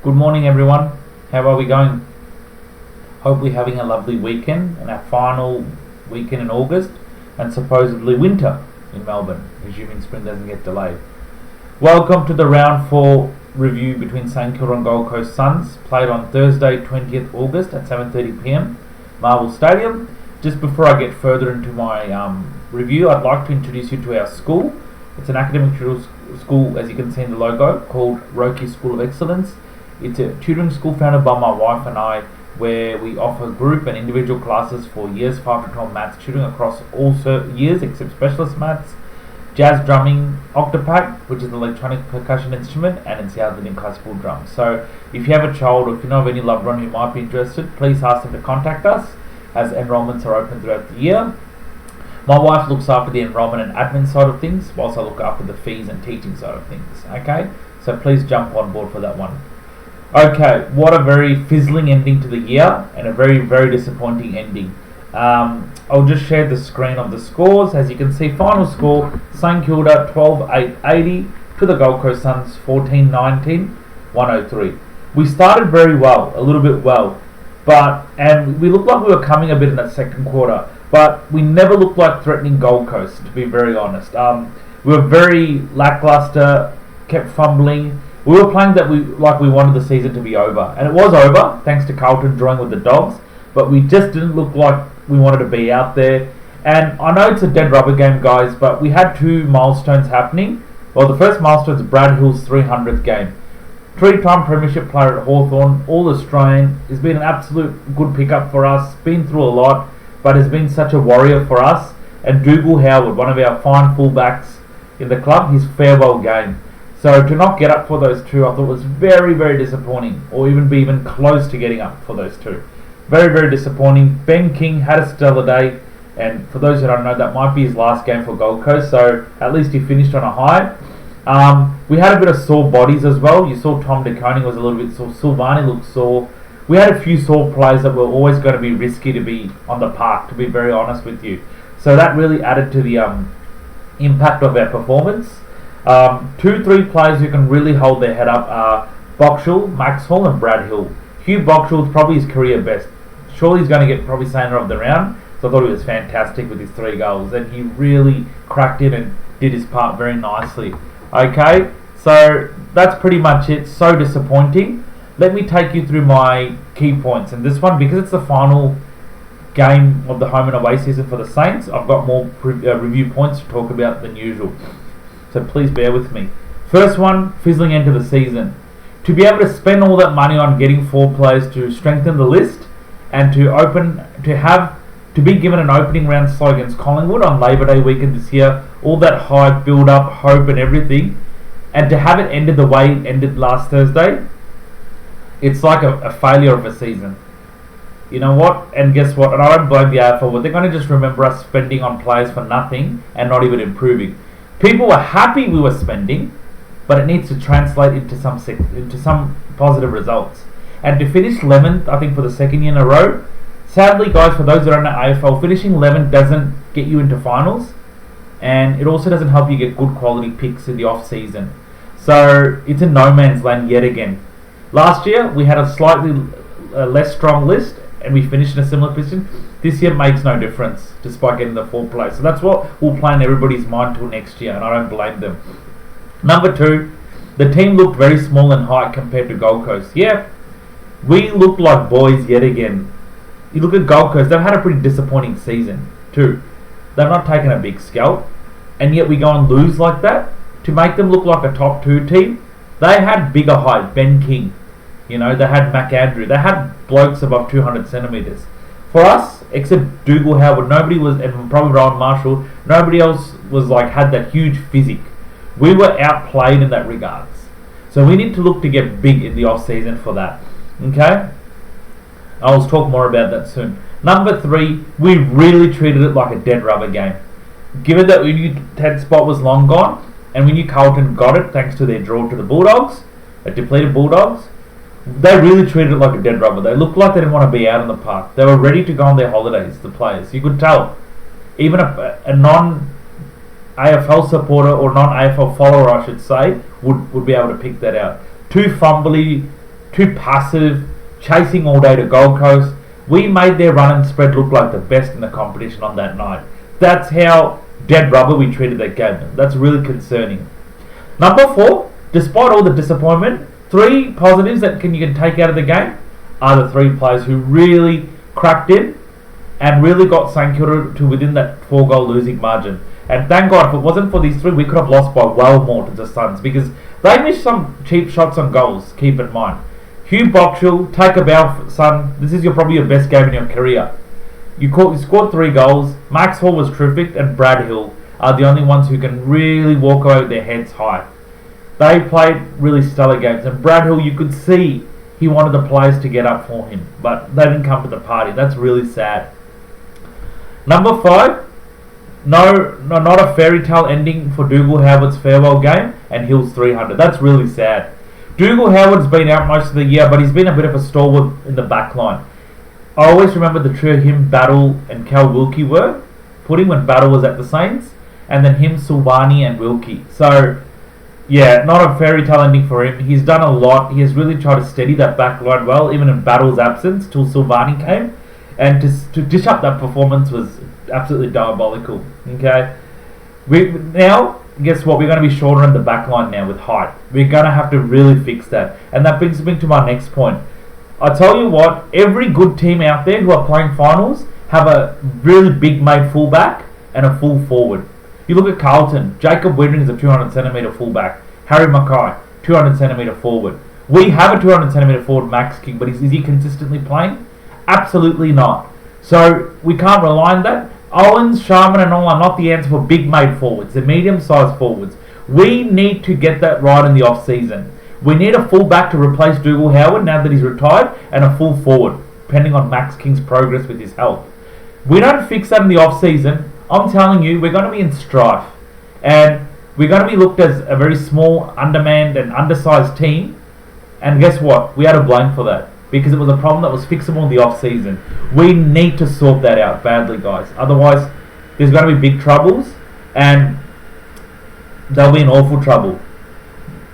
Good morning, everyone. How are we going? Hopefully having a lovely weekend and our final weekend in August and supposedly winter in Melbourne, assuming spring doesn't get delayed. Welcome to the round 4 review between St Kilda and Gold Coast Suns, played on Thursday 20th August at 7:30pm, Marvel Stadium. Just before I get further into my review, I'd like to introduce you to our school. It's an academic school, as you can see in the logo, called Roki School of Excellence. It's a tutoring school founded by my wife and I, where we offer group and individual classes for years 5 to 12 maths tutoring across all years except specialist maths, jazz drumming, octopack, which is an electronic percussion instrument, and in South Indian classical drums. So if you have a child or if you know of any loved one who might be interested, please ask them to contact us, as enrolments are open throughout the year. My wife looks after the enrolment and admin side of things, whilst I look after the fees and teaching side of things. Okay, so please jump on board for that one. Okay, what a very fizzling ending to the year and a very, very disappointing ending. I'll just share the screen of the scores. As you can see, final score, St Kilda 12-8-80 to the Gold Coast Suns 14-19, 103. We started very well, a little bit well, and we looked like we were coming a bit in that second quarter, but we never looked like threatening Gold Coast, to be very honest. We were very lackluster, kept fumbling. We were playing like we wanted the season to be over, and it was over thanks to Carlton drawing with the Dogs, but we just didn't look like we wanted to be out there. And I know it's a dead rubber game, guys, but we had 2 milestones happening. Well, the first milestone is Brad Hill's 300th game. 3-time premiership player at Hawthorn, all Australian. He's been an absolute good pickup for us, been through a lot, but has been such a warrior for us. And Dougal Howard, one of our fine fullbacks in the club, his farewell game. So to not get up for those 2, I thought was very, very disappointing, or even be even close to getting up for those 2. Very, very disappointing. Ben King had a stellar day, and for those who don't know, that might be his last game for Gold Coast, so at least he finished on a high. We had a bit of sore bodies as well. You saw Tom De Koning was a little bit sore. Silvani looked sore. We had a few sore players that were always going to be risky to be on the park, to be very honest with you. So that really added to the impact of our performance. 2-3 players who can really hold their head up are Boxall, Maxwell and Brad Hill. Hugh Boxall's probably his career best. Surely he's going to get probably center of the round. So I thought he was fantastic with his 3 goals, and he really cracked in and did his part very nicely. Okay, so that's pretty much it. So disappointing. Let me take you through my key points. And this one, because it's the final game of the home and away season for the Saints, I've got more review points to talk about than usual. So please bear with me. First one, fizzling end of the season. To be able to spend all that money on getting 4 players to strengthen the list and to be given an opening round slot against Collingwood on Labor Day weekend this year, all that hype, build up, hope and everything, and to have it ended the way it ended last Thursday, it's like a failure of a season. You know what? And guess what? And I don't blame the AFL, but they're going to just remember us spending on players for nothing and not even improving. People were happy we were spending, but it needs to translate into some positive results. And to finish 11th, I think for the second year in a row, sadly, guys, for those that don't know AFL, finishing 11th doesn't get you into finals, and it also doesn't help you get good quality picks in the off season. So it's a no man's land yet again. Last year we had a slightly less strong list, and we finished in a similar position. This year makes no difference, despite getting the 4th place. So that's what will play in everybody's mind till next year, and I don't blame them. Number 2, the team looked very small and height compared to Gold Coast. Yeah, we looked like boys yet again. You look at Gold Coast, they've had a pretty disappointing season too. They've not taken a big scalp, and yet we go and lose like that. To make them look like a top 2 team, they had bigger height, Ben King. You know, they had McAndrew. They had blokes above 200 centimetres. For us, except Dougal Howard, nobody was, and probably Rowan Marshall, nobody else was had that huge physique. We were outplayed in that regards. So we need to look to get big in the off season for that. Okay? I'll talk more about that soon. Number 3, we really treated it like a dead rubber game. Given that we knew Ted's spot was long gone, and we knew Carlton got it thanks to their draw to the Bulldogs, a depleted Bulldogs, they really treated it like a dead rubber. They looked like they didn't want to be out in the park. They were ready to go on their holidays, the players. You could tell. Even a non-AFL supporter or non-AFL follower, I should say, would be able to pick that out. 2 fumbly too passive, chasing all day to Gold Coast. We made their run and spread look like the best in the competition on that night. That's how dead rubber we treated that game. That's really concerning. Number 4, despite all the disappointment, 3 positives that you can take out of the game are the 3 players who really cracked in and really got St Kilda to within that 4-goal losing margin. And thank God, if it wasn't for these 3, we could have lost by well more to the Suns, because they missed some cheap shots on goals, keep in mind. Hugh Boxall, take a bow, son. This is probably your best game in your career. You scored 3 goals. Max Hall was terrific, and Brad Hill are the only ones who can really walk away with their heads high. They played really stellar games, and Brad Hill, you could see he wanted the players to get up for him, but they didn't come to the party. That's really sad. Number 5, not a fairy tale ending for Dougal Howard's farewell game and Hill's 300. That's really sad. Dougal Howard's been out most of the year, but he's been a bit of a stalwart in the back line. I always remember the trio him, Battle, and Cal Wilkie were putting when Battle was at the Saints, and then him, Silvani, and Wilkie. So, yeah, not a fairy tale ending for him. He's done a lot. He has really tried to steady that back line well, even in Battle's absence, till Silvani came. And to dish up that performance was absolutely diabolical. Okay? Now, guess what? We're going to be shorter in the back line now with height. We're going to have to really fix that. And that brings me to my next point. I tell you what, every good team out there who are playing finals have a really big made fullback and a full forward. You look at Carlton, Jacob Wedring is a 200cm fullback. Harry Mackay, 200cm forward. We have a 200cm forward, Max King, but is he consistently playing? Absolutely not. So we can't rely on that. Owens, Sharman and all are not the answer for big made forwards. They're medium-sized forwards. We need to get that right in the off-season. We need a full-back to replace Dougal Howard now that he's retired, and a full forward, depending on Max King's progress with his health. We don't fix that in the off-season, I'm telling you, we're going to be in strife. And we're going to be looked as a very small, undermanned and undersized team. And guess what? We had to blame for that, because it was a problem that was fixable in the off-season. We need to sort that out badly, guys. Otherwise, there's going to be big troubles, and they'll be in awful trouble.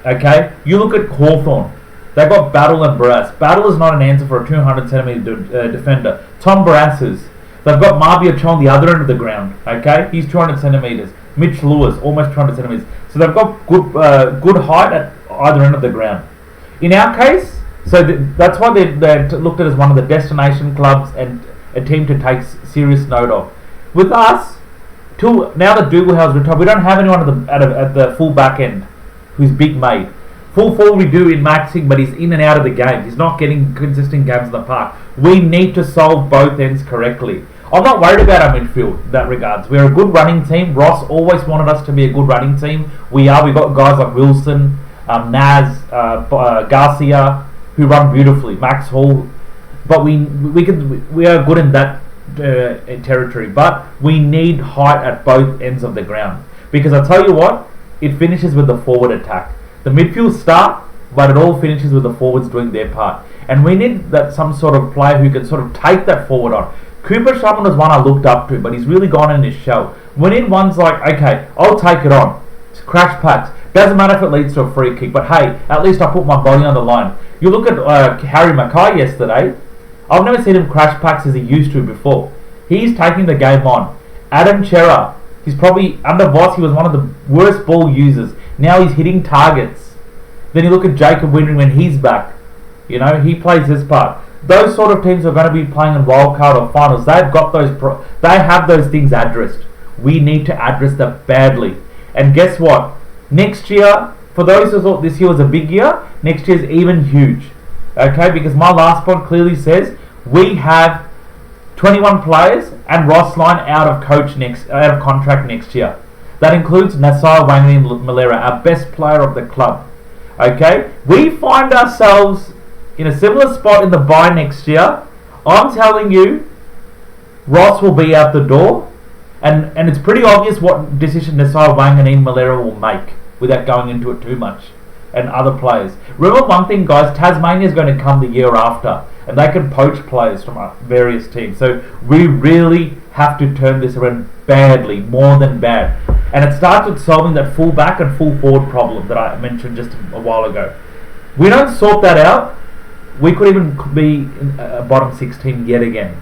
Okay? You look at Hawthorn. They've got Battle and Barras. Battle is not an answer for a 200cm defender. Tom Barras is. They've got Marvia Cho on the other end of the ground. Okay? He's 200cm. Mitch Lewis, almost 200cm. So they've got good height at either end of the ground. In our case, that's why they're looked at as one of the destination clubs and a team to take serious note of. With us, till now that Dougal Howard's retired, we don't have anyone at the full back end who's big made. Full forward we do in Maxing, but he's in and out of the game. He's not getting consistent games in the park. We need to solve both ends correctly. I'm not worried about our midfield in that regards. We're a good running team. Ross always wanted us to be a good running team. We are. We've got guys like Wilson, Naz, Garcia, who run beautifully. Max Hall. But we are good in that territory. But we need height at both ends of the ground. Because I tell you what, it finishes with the forward attack. The midfield start, but it all finishes with the forwards doing their part. And we need some sort of player who can sort of take that forward on. Cooper Sharman was one I looked up to, but he's really gone in his shell. We need ones like, okay, I'll take it on. It's crash packs. Doesn't matter if it leads to a free kick, but hey, at least I put my body on the line. You look at Harry Mackay yesterday. I've never seen him crash packs as he used to before. He's taking the game on. Adam Chera, he's probably, under Voss, he was one of the worst ball users. Now he's hitting targets. Then you look at Jacob Windring when he's back. You know, he plays his part. Those sort of teams are going to be playing in wildcard or finals. They've got they have those things addressed. We need to address that badly. And guess what? Next year, for those who thought this year was a big year, next year is even huge. Okay, because my last point clearly says we have 21 players and Ross Line out of contract next year. That includes Nasai Wangley Malera, our best player of the club. Okay, we find ourselves in a similar spot in the bye next year. I'm telling you, Ross will be out the door, and it's pretty obvious what decision Nasai Wang and Ian Malera will make without going into it too much, and other players. Remember one thing, guys, Tasmania is going to come the year after, and they can poach players from various teams. So we really have to turn this around badly, more than bad. And it starts with solving that full back and full forward problem that I mentioned just a while ago. We don't sort that out, we could even be in a bottom 16 yet again.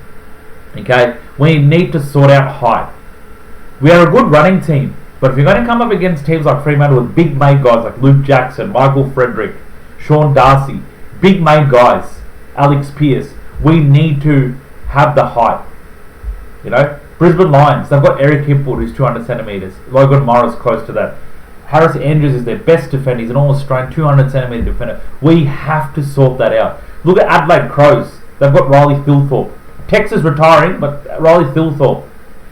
Okay, we need to sort out height. We are a good running team, but if you're going to come up against teams like Fremantle with big made guys like Luke Jackson, Michael Frederick, Sean Darcy, big made guys, Alex Pearce, we need to have the height. You know, Brisbane Lions, they've got Eric Hipwood who's 200 centimetres, Logan Morris close to that. Harris Andrews is their best defender. He's an all-Australian 200 centimetre defender. We have to sort that out. Look at Adelaide Crows. They've got Riley Thilthorpe. Tex is retiring, but Riley Thilthorpe.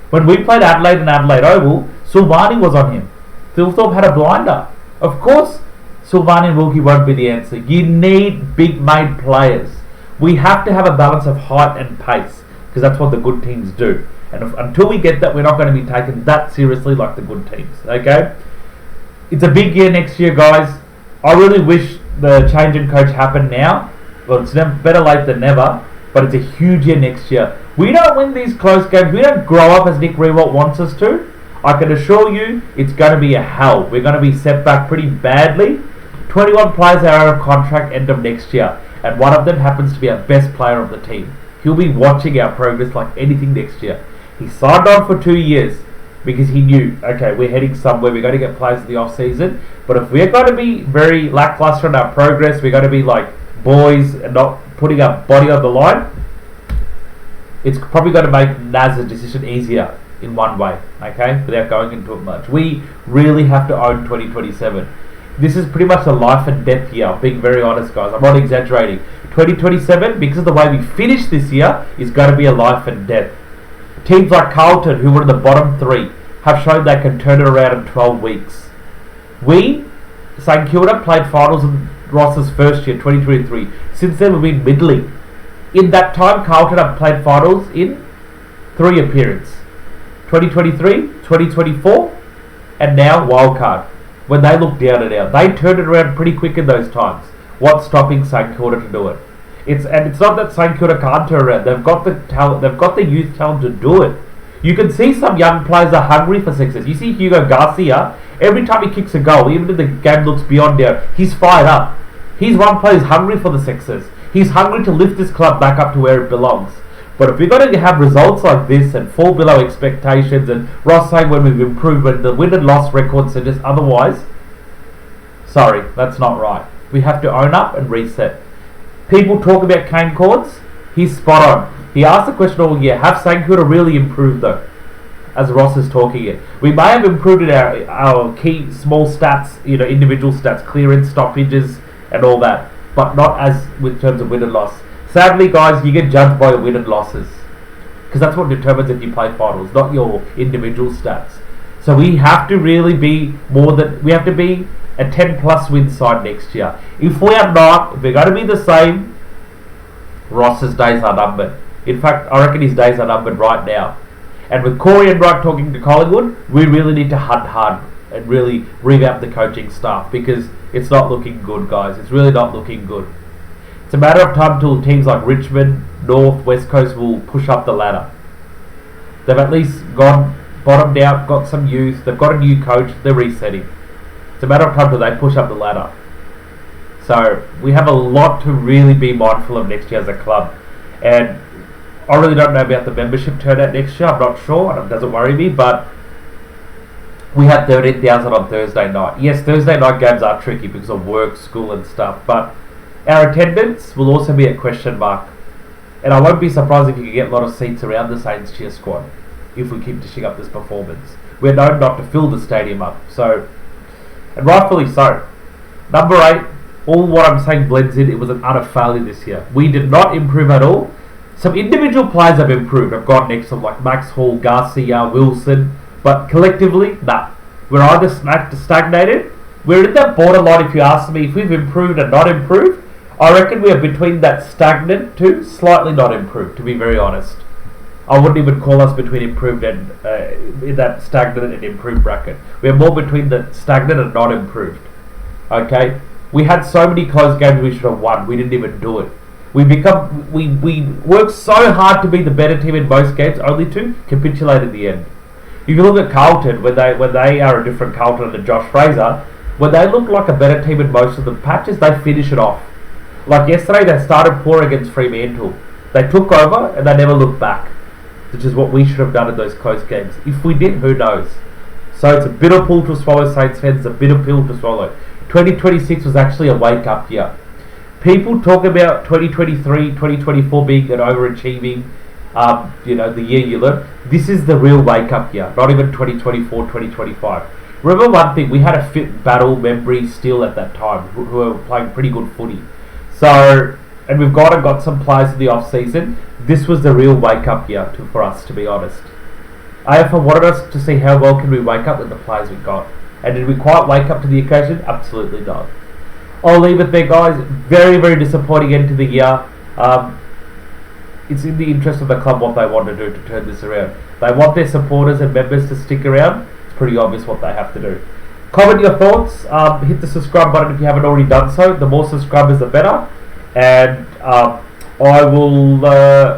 When we played Adelaide and Adelaide Oval, Silvani was on him. Thilthorpe had a blinder. Of course, Silvani and Wilkie won't be the answer. You need big-made players. We have to have a balance of height and pace, because that's what the good teams do. And until we get that, we're not going to be taken that seriously like the good teams. Okay? It's a big year next year, guys. I really wish the change in coach happened now. Well, it's better late than never, but it's a huge year next year. We don't win these close games. We don't grow up as Nick Riewoldt wants us to. I can assure you it's going to be a hell. We're going to be set back pretty badly. 21 players are out of contract end of next year, and one of them happens to be our best player of the team. He'll be watching our progress like anything next year. He signed on for 2 years because he knew, okay, we're heading somewhere, we're going to get players in the off-season, but if we're going to be very lackluster in our progress, we're going to be like boys and not putting our body on the line, it's probably going to make Naz's decision easier in one way, okay, without going into it much. We really have to own 2027. This is pretty much a life and death year, being very honest, guys. I'm not exaggerating. 2027, because of the way we finish this year, is going to be a life and death. Teams like Carlton, who were in the bottom 3, have shown they can turn it around in 12 weeks. We, St Kilda, played finals in Ross's first year, 2023. Since then, we've been middling. In that time, Carlton have played finals in 3 appearances. 2023, 2024, and now wildcard. When they look down and out, they turned it around pretty quick in those times. What's stopping St Kilda to do it? It's not that St Kilda can't turn around. They've got the talent. They've got the youth talent to do it. You can see some young players are hungry for success. You see Hugo Garcia. Every time he kicks a goal, even if the game looks beyond doubt, he's fired up. He's one player who's hungry for the success. He's hungry to lift this club back up to where it belongs. But if we're going to have results like this and fall below expectations, and Ross saying when we've improved, when the win and loss records are just otherwise, sorry, that's not right. We have to own up and reset. People talk about Kane Cords. He's spot on. He asked the question all year, have St Kilda really improved though? As Ross is talking it. We may have improved in our key small stats, individual stats, clearance, stoppages and all that, but not as with terms of win and loss. Sadly, guys, you get judged by your win and losses, because that's what determines if you play finals, not your individual stats. So we have to really be we have to be a 10 plus win side next year. If we are not, if we're going to be the same, Ross's days are numbered. In fact, I reckon his days are numbered right now. And with Corey and Wright talking to Collingwood, we really need to hunt hard and really revamp the coaching staff, because it's not looking good, guys. It's really not looking good. It's a matter of time till teams like Richmond, North, West Coast will push up the ladder. They've at least gone bottomed out, got some youth, they've got a new coach, they're resetting. It's a matter of time till they push up the ladder. So we have a lot to really be mindful of next year as a club. And I really don't know about the membership turnout next year. I'm not sure, and it doesn't worry me, but we had 13,000 on Thursday night. Yes, Thursday night games are tricky because of work, school and stuff, but our attendance will also be a question mark. And I won't be surprised if you can get a lot of seats around the Saints cheer squad if we keep dishing up this performance. We're known not to fill the stadium up, so, and rightfully so. Number 8, all what I'm saying blends in. It was an utter failure this year. We did not improve at all. Some individual players have improved. I've got next to them like Max Hall, Garcia, Wilson, but collectively, nah. We're either stagnated. We're in that borderline. If you ask me if we've improved and not improved, I reckon we are between that stagnant to slightly not improved, to be very honest. I wouldn't even call us between improved and in that stagnant and improved bracket. We're more between the stagnant and not improved. Okay? We had so many close games we should have won. We didn't even do it. We worked so hard to be the better team in most games, only to capitulate at the end. If you look at Carlton, when they are a different Carlton than Josh Fraser, when they look like a better team in most of the patches, they finish it off. Like yesterday, they started poor against Fremantle. They took over and they never looked back, which is what we should have done in those close games. If we did, who knows? So it's a bitter pill to swallow, Saints fans. It's a bitter pill to swallow. 2026 was actually a wake-up year. People talk about 2023, 2024 being an overachieving, the year you learn. This is the real wake-up year, not even 2024, 2025. Remember one thing, we had a fit battle memory still at that time, who were playing pretty good footy. So, and we've got some players in the off-season. This was the real wake-up year for us, to be honest. AFL wanted us to see how well can we wake up with the players we got. And did we quite wake up to the occasion? Absolutely not. I'll leave it there, guys. Very, very disappointing end to the year. It's in the interest of the club what they want to do to turn this around. They want their supporters and members to stick around. It's pretty obvious what they have to do. Comment your thoughts. Hit the subscribe button if you haven't already done so. The more subscribers, the better. And I will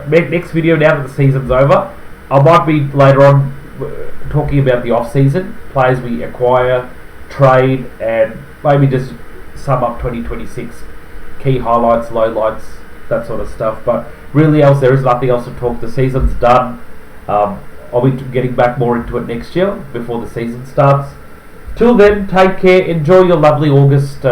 make next video now that the season's over. I might be later on talking about the off-season, players we acquire, trade, and maybe just sum up 2026, key highlights, lowlights, that sort of stuff. But really there is nothing else to talk. The season's done. I'll be getting back more into it next year before the season starts. Till then, take care. Enjoy your lovely August,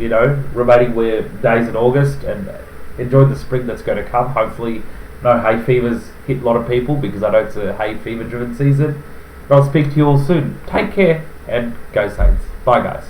remaining days in August, and enjoy the spring that's going to come. Hopefully no hay fevers hit a lot of people, because I know it's a hay fever driven season. But I'll speak to you all soon. Take care and go Saints. Bye guys.